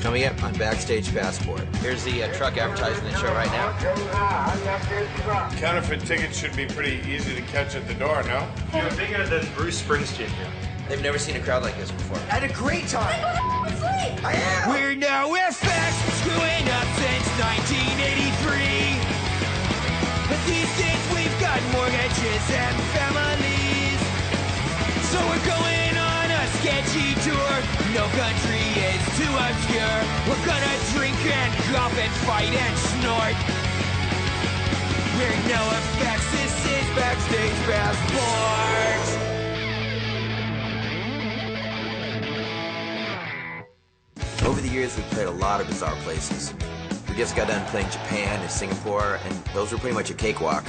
Coming up on Backstage Passport. Here's the truck advertising the show right now. Counterfeit tickets should be pretty easy to catch at the door, no? You're bigger than Bruce Springsteen here. They've never seen a crowd like this before. I had a great time. I am. We're NOFX, screwing up since 1983. But these days we've got mortgages and families. So we're going on a sketchy tour. No country is too obscure. We're gonna drink and golf and fight and snort. We're NOFX, this is Backstage Passport. Over the years, we've played a lot of bizarre places. We just got done playing Japan and Singapore, and those were pretty much a cakewalk.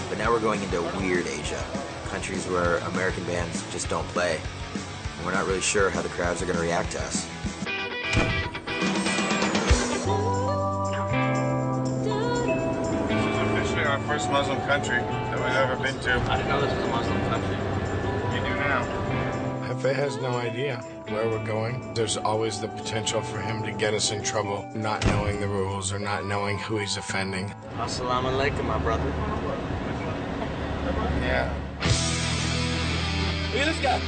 But now we're going into weird Asia, countries where American bands just don't play. And we're not really sure how the crowds are going to react to us. This is officially our first Muslim country that we've ever been to. I didn't know this was a Muslim country. You do now. Hefe has no idea where we're going. There's always the potential for him to get us in trouble, not knowing the rules or not knowing who he's offending. Assalamu alaikum, my brother. Yeah. Look at this guy.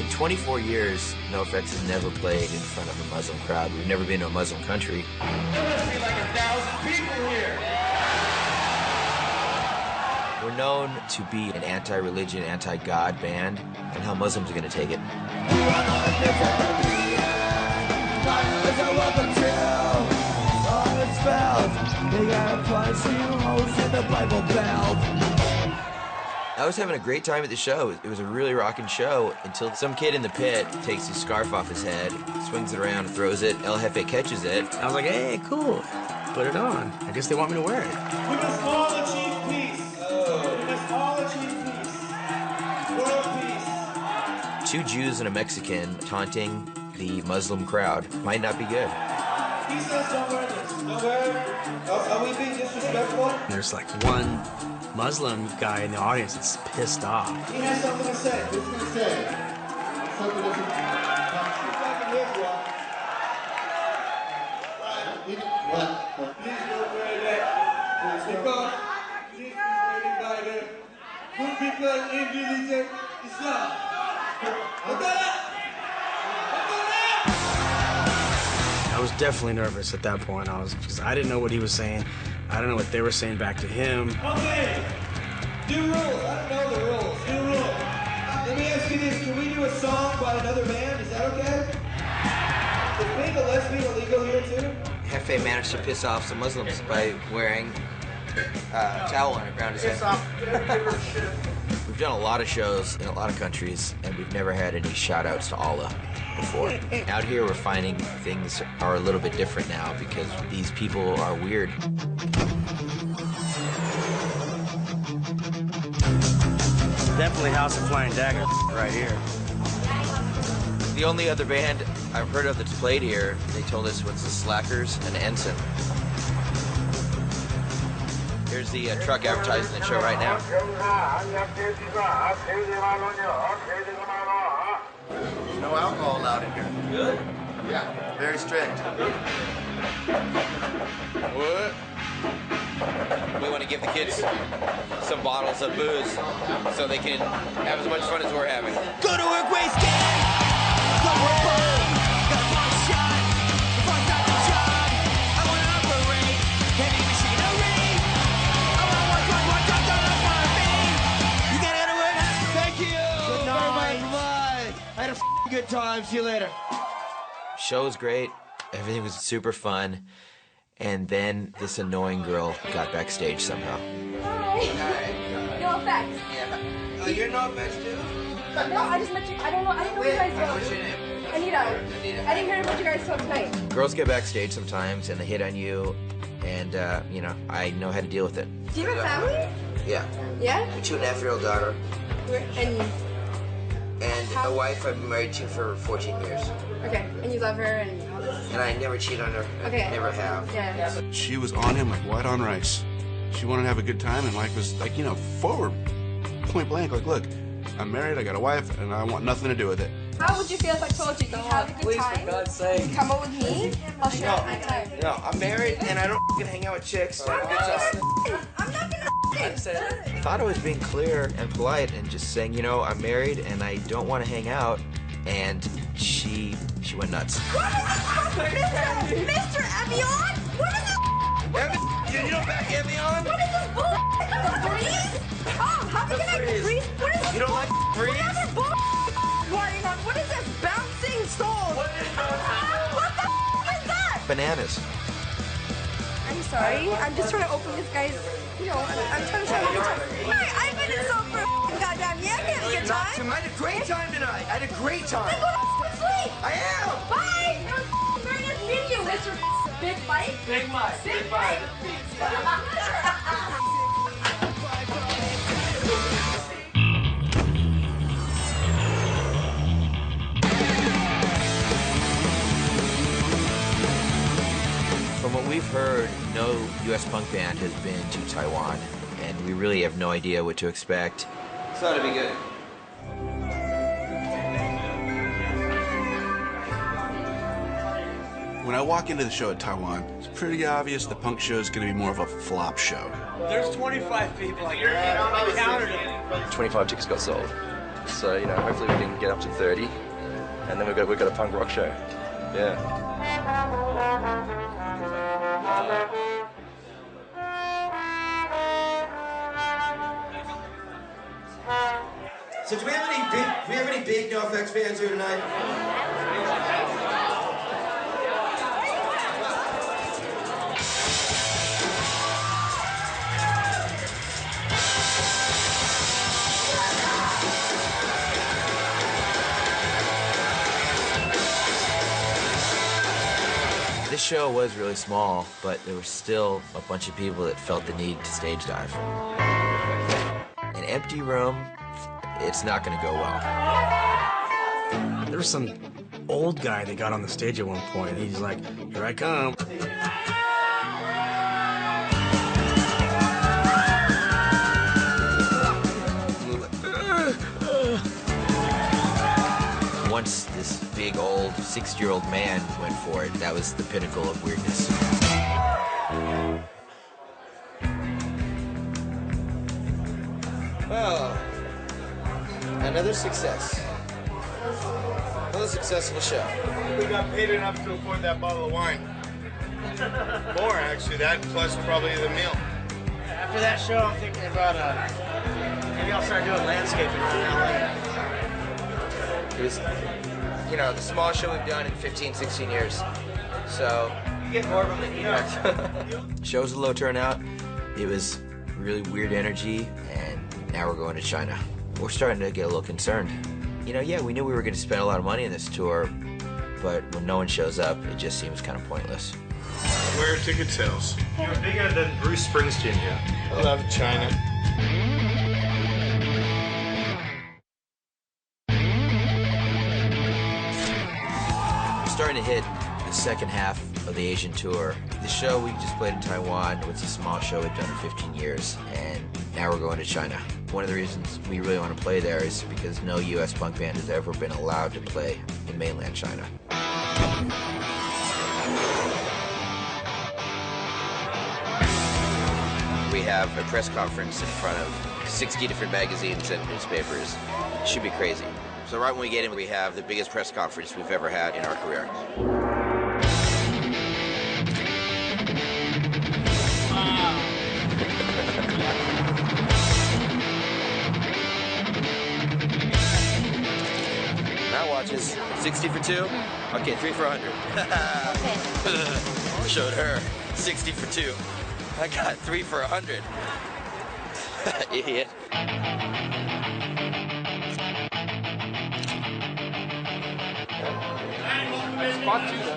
In 24 years, NOFX has never played in front of a Muslim crowd. We've never been to a Muslim country. There must be like 1,000 people here. We're known to be an anti-religion, anti-God band, and how Muslims are going to take it. I was having a great time at the show. It was a really rocking show until some kid in the pit takes his scarf off his head, swings it around, and throws it. El Jefe catches it. I was like, hey, cool. Put it on. I guess they want me to wear it. We must all achieve peace. We must all achieve peace. World peace. Two Jews and a Mexican taunting the Muslim crowd. Might not be good. He says don't wear this. Don't wear it. Are we being disrespectful? There's like one Muslim guy in the audience that's pissed off. He has something to say. What's he going to say? Something to say. What? Please don't wear that. Because this is wearing by the good people in religion Islam. I was definitely nervous at that point. Because I didn't know what he was saying. I don't know what they were saying back to him. Okay. New rules. I don't know the rules. New rules. Let me ask you this. Can we do a song by another band? Is that okay? Is being a lesbian illegal here too? Jefe managed to piss off some Muslims by wearing a towel around his head. We've done a lot of shows in a lot of countries, and we've never had any shout-outs to Allah before. Out here, we're finding things are a little bit different now because these people are weird. Definitely House of Flying Daggers right here. The only other band I've heard of that's played here, they told us, was the Slackers and Ensign. Here's the truck advertising the show right now. No alcohol allowed in here. Good. Yeah, very strict. What? We want to give the kids some bottles of booze so they can have as much fun as we're having. Go to work wasted. Go work home. Got a long shot. Before I start the job, I want to operate heavy machinery. I want to work on one job, don't look for me. You gotta go to work. Thank you. Good night. Bye. I had a good time. See you later. Show was great. Everything was super fun. And then this annoying girl got backstage somehow. Hi. NOFX. Yeah. Oh, you're NOFX too? No, I just met you. I didn't know what you guys What's spoke. your name? Anita. I didn't hear what you guys spoke tonight. Girls get backstage sometimes and they hit on you, and you know, I know how to deal with it. Do you have a family? Yeah. Yeah? A 2.5-year-old daughter And and a wife I've been married to for 14 years. okay, and you love her and And I never cheat on her. okay. Never have. Yeah. She was on him like white on rice. She wanted to have a good time, and Mike was like, you know, forward, point blank, like, look, I'm married, I got a wife, and I want nothing to do with it. How would you feel if I told you have a good time? For God's sake. Come over with me. I'll share my time. No, I'm married and I don't hang out with chicks. So have a good time. I'm not gonna. I thought I was being clear and polite and just saying, you know, I'm married and I don't want to hang out. And she went nuts. What is this? Mr. Evian? What is this? You know back Evian? What is this bull? Freeze? Oh, how can I freeze? What is this? You don't like freeze? Whatever bull going on. What is this bouncing soul? What the is that? Bananas. I'm sorry. I'm just trying to open this guy's. You know, I'm trying to show you. I've been in some for a goddamn year. I had a good time. I had a great time tonight. I had a great time. Then go to sleep. I am. Bye. Very nice meeting you, Mr. Big Mike. Big Mike. Big Mike. From what we've heard, no U.S. punk band has been to Taiwan, and we really have no idea what to expect. So it'll be good. When I walk into the show at Taiwan, it's pretty obvious the punk show is going to be more of a flop show. There's 25 people. I counted them. 25 tickets got sold. So, you know, hopefully we can get up to 30. And then we've got a punk rock show. Yeah. So do we have any big NOFX fans here tonight? This show was really small, but there were still a bunch of people that felt the need to stage dive. An empty room, it's not going to go well. There was some old guy that got on the stage at one point. He's like, "Here I come." Once this big old 60-year-old man went for it, that was the pinnacle of weirdness. Well, another success. Another successful show. We got paid enough to afford that bottle of wine. More, actually, that plus probably the meal. After that show, I'm thinking about maybe I'll start doing landscaping around LA. It was, you know, the smallest show we've done in 15, 16 years. So, You get more of them than you know. show was a low turnout. It was really weird energy, and now we're going to China. We're starting to get a little concerned. You know, yeah, we knew we were going to spend a lot of money on this tour, but when no one shows up, it just seems kind of pointless. Where are ticket sales? You're bigger than Bruce Springsteen here. I love China. We're starting to hit the second half of the Asian tour. The show we just played in Taiwan was a small show we've done in 15 years, and now we're going to China. One of the reasons we really want to play there is because no U.S. punk band has ever been allowed to play in mainland China. We have a press conference in front of 60 different magazines and newspapers. It should be crazy. So right when we get in, we have the biggest press conference we've ever had in our career. Matt watches 60 for 2. Okay, 3 for 100. Showed her 60 for 2. I got 3 for 100. Idiot.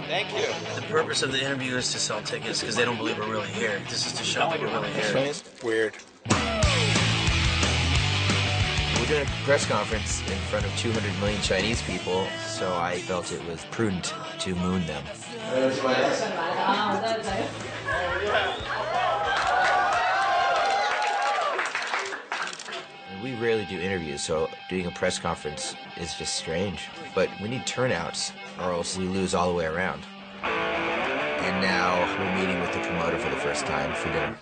Thank you. The purpose of the interview is to sell tickets because they don't believe we're really here. This is to show that we're really here. Weird. We're doing a press conference in front of 200 million Chinese people, so I felt it was prudent to moon them. We rarely do interviews, so doing a press conference is just strange. But we need turnouts, or else we lose all the way around. And now we're meeting with the promoter for the first time for dinner.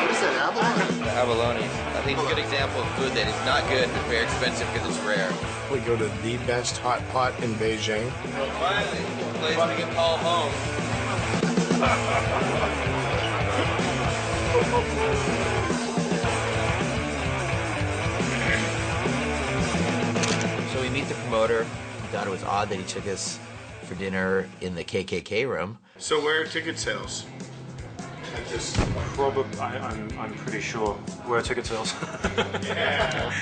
What is that, abalone? The abalone. I think it's a good example of food that is not good but very expensive because it's rare. We go to the best hot pot in Beijing. Finally, a place we can call home. So we meet the promoter. We thought it was odd that he took us for dinner in the KKK room. So where are ticket sales? At this Probably, I'm pretty sure. Where are ticket sales? Yeah.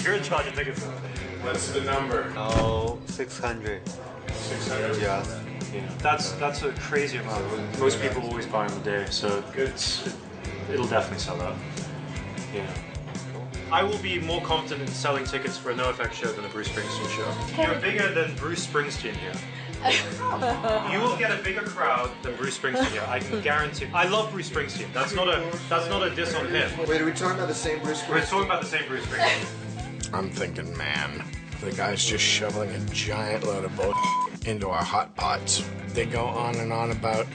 You're in charge of ticket sales. What's the number? Oh, 600. 600. Yeah. Yeah. That's a crazy amount. Most people always buy on the day, so it'll definitely sell out. Yeah. I will be more confident in selling tickets for a NOFX show than a Bruce Springsteen show. You're bigger than Bruce Springsteen here. You will get a bigger crowd than Bruce Springsteen here. I can guarantee. I love Bruce Springsteen. That's not a diss on him. Wait, are we talking about the same Bruce Springsteen? We're talking about the same Bruce Springsteen. I'm thinking, man, the guy's just shoveling a giant load of bull into our hot pots. They go on and on about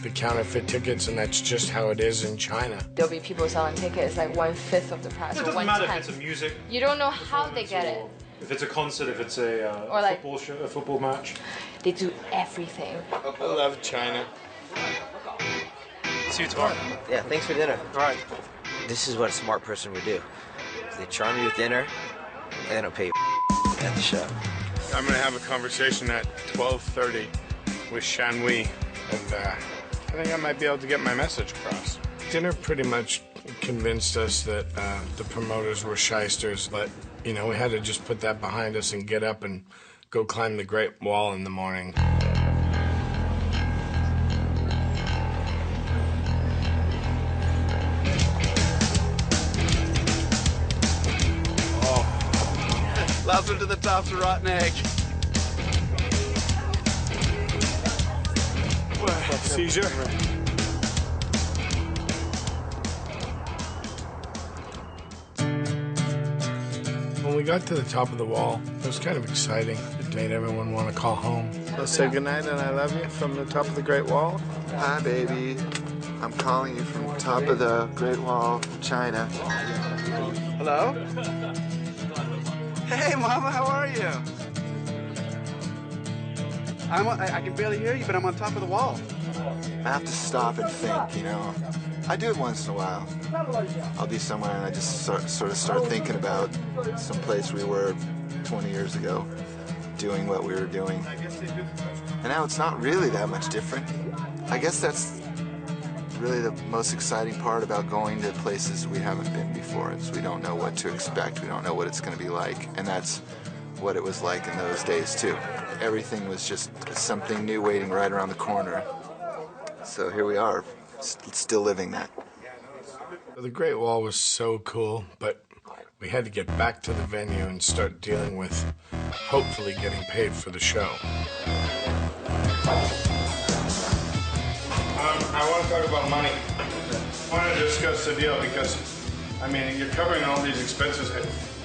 the counterfeit tickets, and that's just how it is in China. There'll be people selling tickets like 1/5 of the price. It or doesn't matter 1/10. if it's a music. You don't know how they get it. If it's a concert, if it's a Or like- football show, a football match. They do everything. I love China. See you tomorrow. Yeah, thanks for dinner. All right. This is what a smart person would do. They charm you with dinner, and then they'll pay at the show. I'm gonna have a conversation at 12:30 with Shanwei, and I think I might be able to get my message across. Dinner pretty much convinced us that the promoters were shysters, but you know, we had to just put that behind us and get up and go climb the Great Wall in the morning. Last one to the top's a rotten egg. Seizure? When we got to the top of the wall, it was kind of exciting. It made everyone want to call home. Let's say goodnight and I love you from the top of the Great Wall. Hi, baby. I'm calling you from the top of the Great Wall of China. Hello? Hey, Mama, how are you? I can barely hear you, but I'm on top of the wall. I have to stop and think, you know. I do it once in a while. I'll be somewhere and I just sort of start thinking about some place we were 20 years ago, doing what we were doing. And now it's not really that much different. I guess that's really the most exciting part about going to places we haven't been before, is we don't know what to expect. We don't know what it's going to be like. And that's what it was like in those days, too. Everything was just something new waiting right around the corner. So here we are, still living that. The Great Wall was so cool, but we had to get back to the venue and start dealing with hopefully getting paid for the show. I want to talk about money. I want to discuss the deal because, I mean, you're covering all these expenses.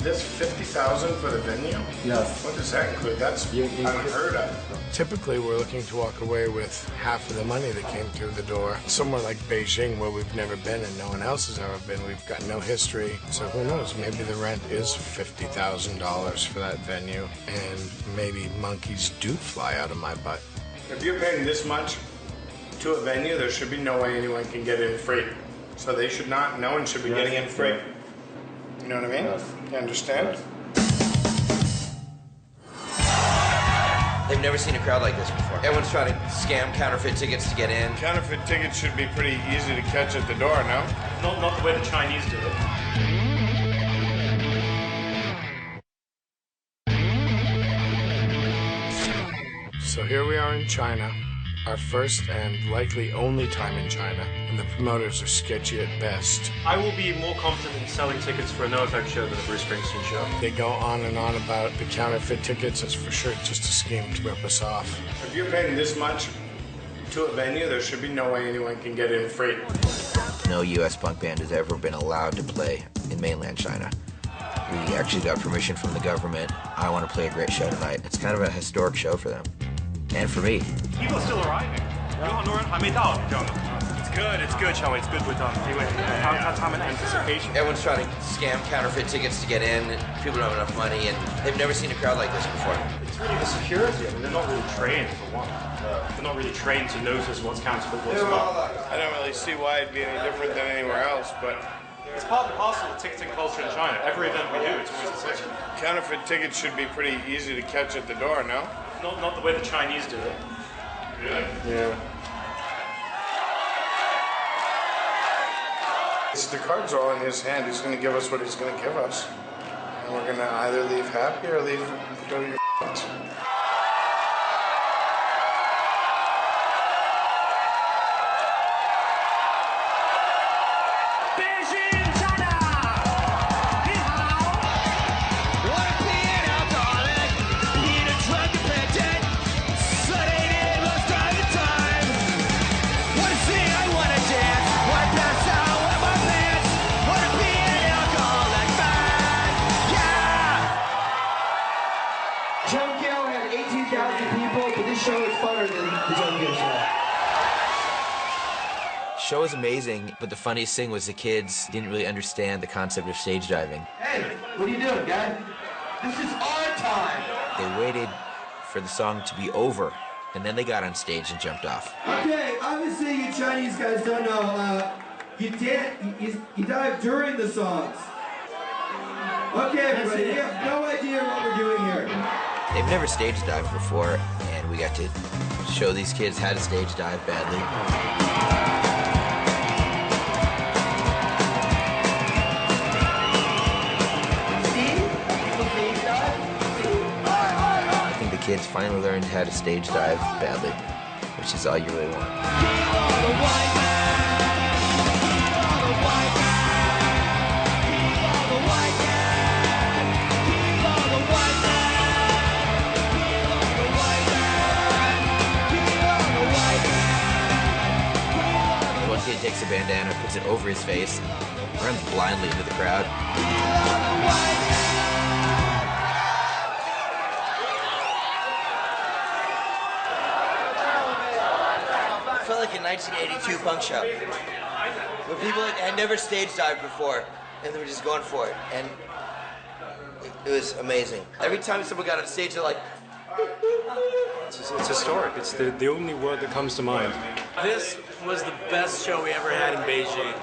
This $50,000 for the venue? Yes. What does that include? That's unheard of. Typically, we're looking to walk away with half of the money that came through the door. Somewhere like Beijing, where we've never been and no one else has ever been, we've got no history. So who knows? Maybe the rent is $50,000 for that venue, and maybe monkeys do fly out of my butt. If you're paying this much to a venue, there should be no way anyone can get in free. So they should not. No one should be getting in free. You know what I mean? Yes. You understand? They've never seen a crowd like this before. Everyone's trying to scam counterfeit tickets to get in. Counterfeit tickets should be pretty easy to catch at the door, no? Not the way the Chinese do it. So here we are in China, our first and likely only time in China, and the promoters are sketchy at best. I will be more confident in selling tickets for a NOFX show than a Bruce Springsteen show. They go on and on about the counterfeit tickets. It's for sure just a scheme to rip us off. If you're paying this much to a venue, there should be no way anyone can get in free. no US punk band has ever been allowed to play in mainland China. We actually got permission from the government. I want to play a great show tonight. It's kind of a historic show for them. And for me. People are still arriving. 有很多人还没到，这样的。It's good, Charlie. It's good with them. 因为他们 anticipation. Everyone's trying to scam counterfeit tickets to get in. People don't have enough money, and they've never seen a crowd like this before. It's really the security. I mean, they're not really trained for one. They're not really trained to notice what's counterfeit, what's not. I don't really see why it'd be any different than anywhere else, but it's part and parcel of ticketing culture in China. Every event we do, it's always the same. Counterfeit tickets should be pretty easy to catch at the door, no? Not the way the Chinese do it. Really? Yeah. The cards are all in his hand. He's going to give us what he's going to give us. And we're going to either leave happy or leave go to your f***s. Show was amazing, but the funniest thing was the kids didn't really understand the concept of stage diving. Hey, what are you doing, guys? This is our time. They waited for the song to be over, and then they got on stage and jumped off. Okay, obviously you Chinese guys don't know, you dive during the songs. Okay, everybody, you have no idea what we're doing here. They've never stage dived before, and we got to show these kids how to stage dive badly. Kids finally learned how to stage dive badly, which is all you really want. One kid takes a bandana, puts it over his face, runs blindly into the crowd. Like a 1982 punk show where people had never stage dived before and they were just going for it, and it was amazing. Every time someone got on stage, they're like, it's historic. It's the only word that comes to mind. This was the best show we ever had in Beijing.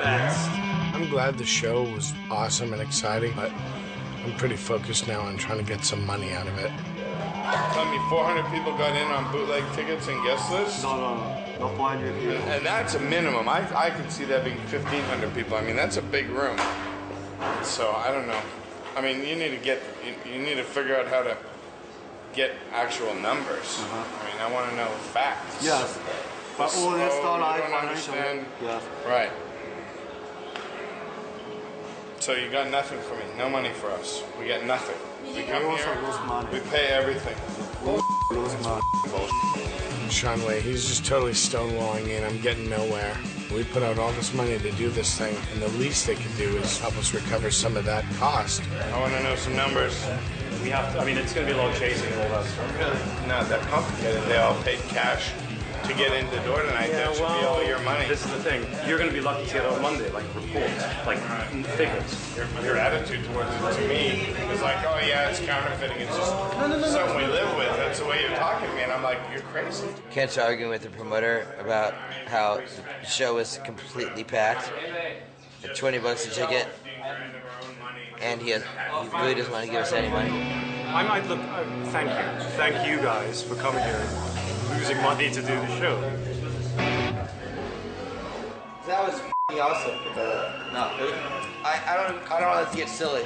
Best. I'm glad the show was awesome and exciting, but I'm pretty focused now on trying to get some money out of it. Tell me, 400 people got in on bootleg tickets and guest lists? No 400 people. And that's a minimum. I could see that being 1,500 people. I mean, that's a big room. So, I don't know. I mean, you need to figure out how to get actual numbers. I mean, I want to know facts. Yes. But all this stuff I don't understand. Yes. Right. So you got nothing for me. No money for us. We get nothing. We come here, we pay everything. Sean Way, he's just totally stonewalling me and I'm getting nowhere. We put out all this money to do this thing, and the least they could do is help us recover some of that cost. I want to know some numbers. We have to, I mean, it's going to be a lot of chasing and all that stuff. Really not that complicated. They all paid cash to get in the door tonight. Yeah, that should be all your money. This is the thing. You're going to be lucky to get on Monday, like reports, like figures. Your attitude towards it to me is like, oh yeah, it's counterfeiting. It's just something we live with. That's the way you're talking to me, and I'm like, you're crazy. Kent's arguing with the promoter about how the show was completely packed at $20 a ticket, and he really doesn't want to give us any money. I might look. Thank you guys for coming here and losing money to do the show. That was awesome. No, I don't want to get silly.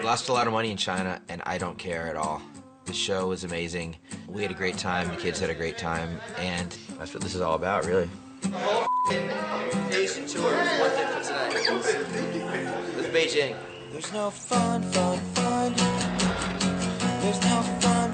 Lost a lot of money in China, and I don't care at all. The show was amazing. We had a great time. The kids had a great time, and that's what this is all about, really. The whole Asian tour was worth it for tonight. With Beijing. There's no fun. There's no fun. There's no fun.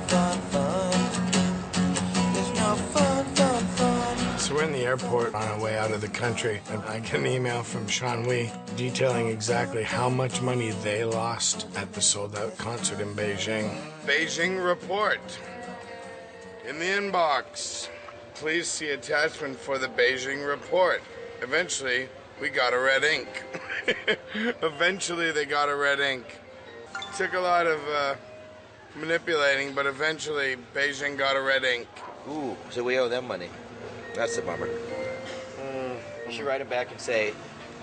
So we're in the airport on our way out of the country, and I get an email from Sean Wee detailing exactly how much money they lost at the sold-out concert in Beijing. Beijing report. In the inbox. Please see attachment for the Beijing report. Eventually, we got a red ink. Eventually, they got a red ink. Took a lot of manipulating, but eventually, Beijing got a red ink. Ooh, so we owe them money. That's a bummer. We should write them back and say,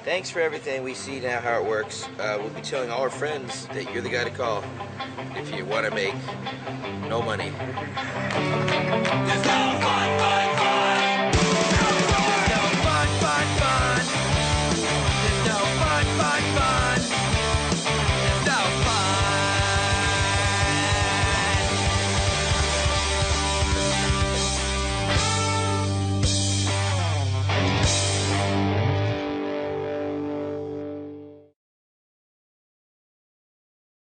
thanks for everything. We see now how it works. We'll be telling all our friends that you're the guy to call if you want to make no money. There's no fun,